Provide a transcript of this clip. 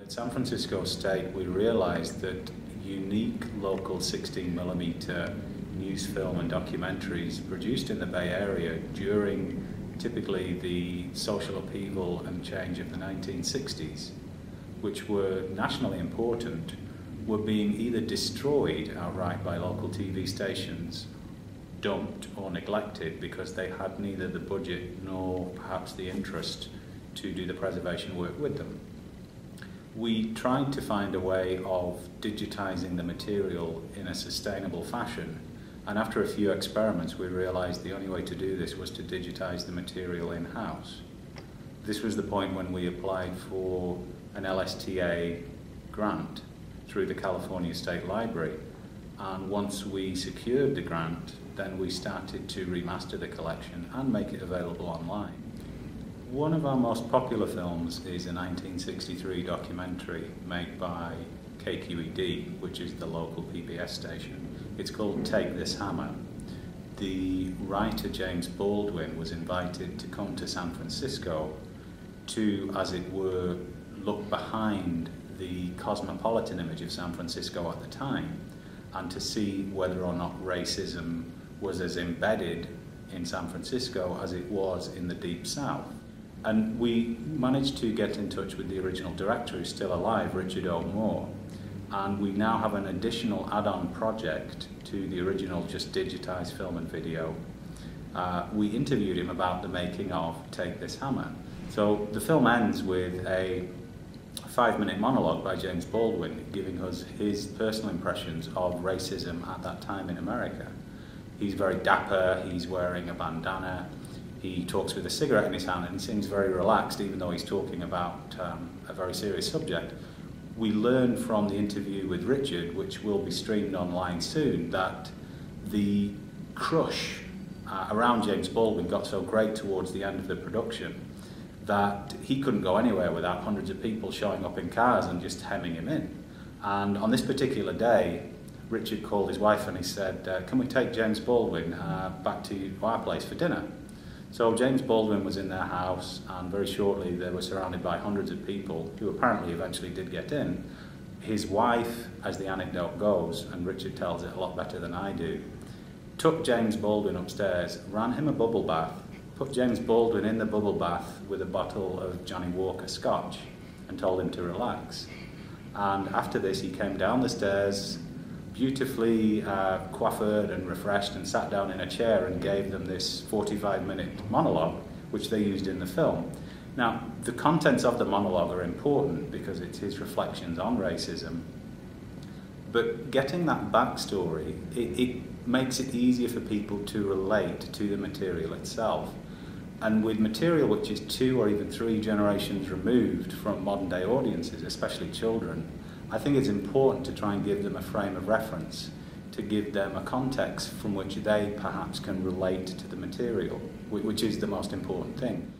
At San Francisco State, we realized that unique local 16mm Newsfilm and documentaries produced in the Bay Area during typically the social upheaval and change of the 1960s, which were nationally important, were being either destroyed outright by local TV stations, dumped or neglected because they had neither the budget nor perhaps the interest to do the preservation work with them. We tried to find a way of digitizing the material in a sustainable fashion, and after a few experiments we realized the only way to do this was to digitize the material in-house. This was the point when we applied for an LSTA grant through the California State Library, and once we secured the grant, then we started to remaster the collection and make it available online. One of our most popular films is a 1963 documentary made by KQED, which is the local PBS station. It's called Take This Hammer. The writer James Baldwin was invited to come to San Francisco to, as it were, look behind the cosmopolitan image of San Francisco at the time and to see whether or not racism was as embedded in San Francisco as it was in the Deep South. And we managed to get in touch with the original director, who's still alive, Richard O. Moore, and we now have an additional add-on project to the original just digitized film and video. We interviewed him about the making of Take This Hammer. So the film ends with a 5-minute monologue by James Baldwin giving us his personal impressions of racism at that time in America. He's very dapper, he's wearing a bandana, he talks with a cigarette in his hand and seems very relaxed even though he's talking about a very serious subject. We learned from the interview with Richard, which will be streamed online soon, that the crush around James Baldwin got so great towards the end of the production that he couldn't go anywhere without hundreds of people showing up in cars and just hemming him in. And on this particular day, Richard called his wife and he said, can we take James Baldwin back to our place for dinner? So James Baldwin was in their house, and very shortly they were surrounded by hundreds of people who apparently eventually did get in. His wife, as the anecdote goes, and Richard tells it a lot better than I do, took James Baldwin upstairs, ran him a bubble bath, put James Baldwin in the bubble bath with a bottle of Johnny Walker Scotch and told him to relax. And after this he came down the stairs, beautifully coiffured and refreshed, and sat down in a chair and gave them this 45-minute monologue, which they used in the film. Now, the contents of the monologue are important because it's his reflections on racism, but getting that backstory, it makes it easier for people to relate to the material itself. And with material which is 2 or even 3 generations removed from modern-day audiences, especially children, I think it's important to try and give them a frame of reference, to give them a context from which they perhaps can relate to the material, which is the most important thing.